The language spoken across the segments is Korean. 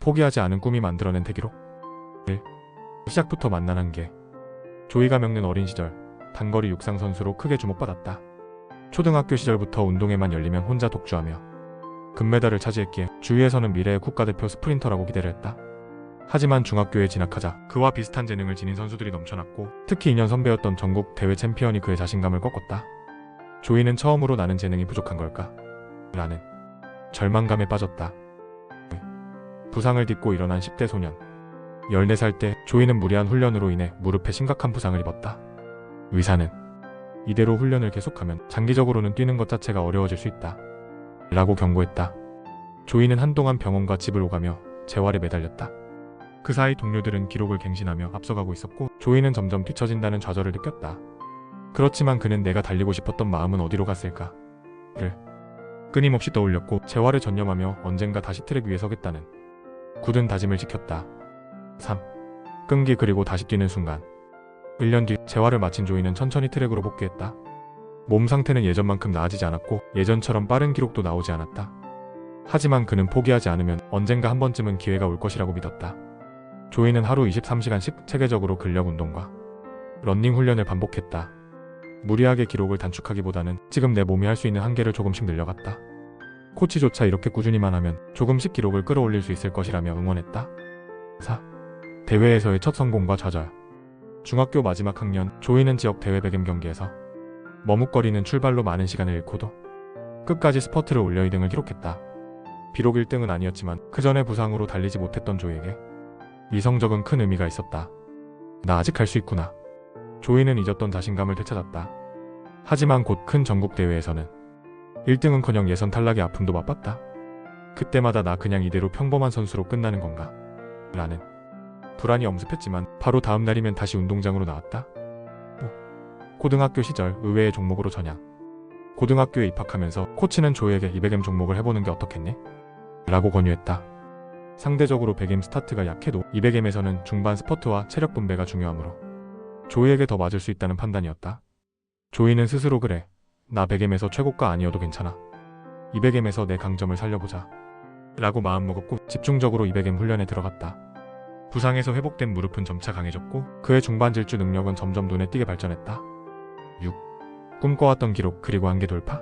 포기하지 않은 꿈이 만들어낸 대기록. 1. 시작부터 만난 한계. 조이가 겪는 어린 시절, 단거리 육상 선수로 크게 주목받았다. 초등학교 시절부터 운동회만 열리면 혼자 독주하며 금메달을 차지했기에 주위에서는 미래의 국가대표 스프린터라고 기대를 했다. 하지만 중학교에 진학하자 그와 비슷한 재능을 지닌 선수들이 넘쳐났고, 특히 2년 선배였던 전국 대회 챔피언이 그의 자신감을 꺾었다. 조이는 처음으로 나는 재능이 부족한 걸까? 라는 절망감에 빠졌다. 부상을 딛고 일어난 10대 소년. 14살 때 조이는 무리한 훈련으로 인해 무릎에 심각한 부상을 입었다. 의사는 이대로 훈련을 계속하면 장기적으로는 뛰는 것 자체가 어려워질 수 있다 라고 경고했다. 조이는 한동안 병원과 집을 오가며 재활에 매달렸다. 그 사이 동료들은 기록을 갱신하며 앞서가고 있었고, 조이는 점점 뒤처진다는 좌절을 느꼈다. 그렇지만 그는 내가 달리고 싶었던 마음은 어디로 갔을까를 끊임없이 떠올렸고, 재활에 전념하며 언젠가 다시 트랙 위에 서겠다는 굳은 다짐을 지켰다. 3. 끈기. 그리고 다시 뛰는 순간. 1년 뒤 재활을 마친 조이는 천천히 트랙으로 복귀했다. 몸 상태는 예전만큼 나아지지 않았고, 예전처럼 빠른 기록도 나오지 않았다. 하지만 그는 포기하지 않으면 언젠가 한 번쯤은 기회가 올 것이라고 믿었다. 조이는 하루 23시간씩 체계적으로 근력 운동과 러닝 훈련을 반복했다. 무리하게 기록을 단축하기보다는 지금 내 몸이 할 수 있는 한계를 조금씩 늘려갔다. 코치조차 이렇게 꾸준히만 하면 조금씩 기록을 끌어올릴 수 있을 것이라며 응원했다. 4. 대회에서의 첫 성공과 좌절. 중학교 마지막 학년, 조이는 지역 대회 배겜 경기에서 머뭇거리는 출발로 많은 시간을 잃고도 끝까지 스퍼트를 올려 2등을 기록했다. 비록 1등은 아니었지만 그 전에 부상으로 달리지 못했던 조이에게 이 성적은 큰 의미가 있었다. 나 아직 할 수 있구나. 조이는 잊었던 자신감을 되찾았다. 하지만 곧 큰 전국 대회에서는 1등은커녕 예선 탈락의 아픔도 맛봤다. 그때마다 나 그냥 이대로 평범한 선수로 끝나는 건가? 라는 불안이 엄습했지만 바로 다음 날이면 다시 운동장으로 나왔다. 5. 고등학교 시절 의외의 종목으로 전향. 고등학교에 입학하면서 코치는 조이에게 200m 종목을 해보는 게 어떻겠니? 라고 권유했다. 상대적으로 100m 스타트가 약해도 200m에서는 중반 스퍼트와 체력 분배가 중요하므로 조이에게 더 맞을 수 있다는 판단이었다. 조이는 스스로 그래. 나 100m에서 최고가 아니어도 괜찮아. 200m에서 내 강점을 살려보자. 라고 마음먹었고 집중적으로 200m 훈련에 들어갔다. 부상에서 회복된 무릎은 점차 강해졌고 그의 중반 질주 능력은 점점 눈에 띄게 발전했다. 6. 꿈꿔왔던 기록 그리고 한계 돌파.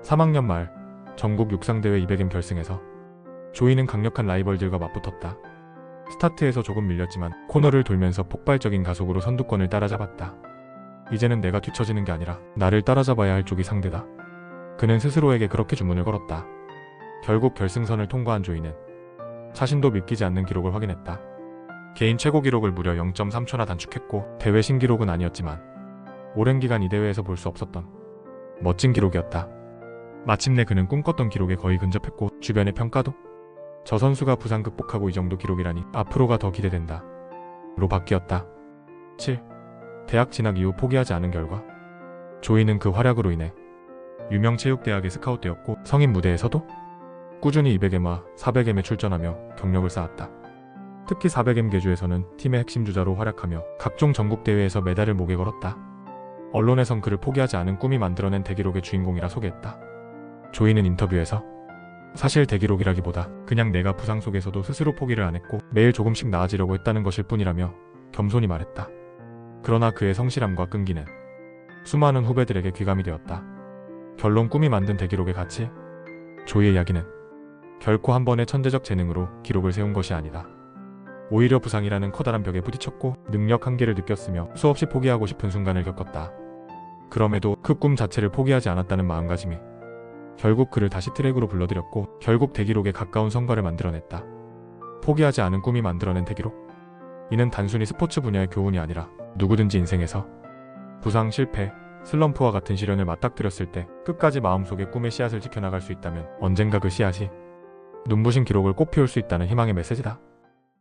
3학년 말 전국 육상대회 200m 결승에서 조이는 강력한 라이벌들과 맞붙었다. 스타트에서 조금 밀렸지만 코너를 돌면서 폭발적인 가속으로 선두권을 따라잡았다. 이제는 내가 뒤처지는 게 아니라 나를 따라잡아야 할 쪽이 상대다. 그는 스스로에게 그렇게 주문을 걸었다. 결국 결승선을 통과한 조이는 자신도 믿기지 않는 기록을 확인했다. 개인 최고 기록을 무려 0.3초나 단축했고, 대회 신기록은 아니었지만 오랜 기간 이 대회에서 볼 수 없었던 멋진 기록이었다. 마침내 그는 꿈꿨던 기록에 거의 근접했고, 주변의 평가도 저 선수가 부상 극복하고 이 정도 기록이라니 앞으로가 더 기대된다 로 바뀌었다. 7. 대학 진학 이후 포기하지 않은 결과. 조이는 그 활약으로 인해 유명체육대학에 스카웃되었고, 성인 무대에서도 꾸준히 200m와 400m에 출전하며 경력을 쌓았다. 특히 400m 계주에서는 팀의 핵심 주자로 활약하며 각종 전국대회에서 메달을 목에 걸었다. 언론에선 그를 포기하지 않은 꿈이 만들어낸 대기록의 주인공이라 소개했다. 조이는 인터뷰에서 사실 대기록이라기보다 그냥 내가 부상 속에서도 스스로 포기를 안 했고 매일 조금씩 나아지려고 했다는 것일 뿐이라며 겸손히 말했다. 그러나 그의 성실함과 끈기는 수많은 후배들에게 귀감이 되었다. 결론, 꿈이 만든 대기록의 가치. 조이의 이야기는 결코 한 번의 천재적 재능으로 기록을 세운 것이 아니다. 오히려 부상이라는 커다란 벽에 부딪혔고 능력 한계를 느꼈으며 수없이 포기하고 싶은 순간을 겪었다. 그럼에도 그 꿈 자체를 포기하지 않았다는 마음가짐이 결국 그를 다시 트랙으로 불러들였고, 결국 대기록에 가까운 성과를 만들어냈다. 포기하지 않은 꿈이 만들어낸 대기록. 이는 단순히 스포츠 분야의 교훈이 아니라 누구든지 인생에서 부상, 실패, 슬럼프와 같은 시련을 맞닥뜨렸을 때 끝까지 마음속에 꿈의 씨앗을 지켜나갈 수 있다면 언젠가 그 씨앗이 눈부신 기록을 꽃피울 수 있다는 희망의 메시지다.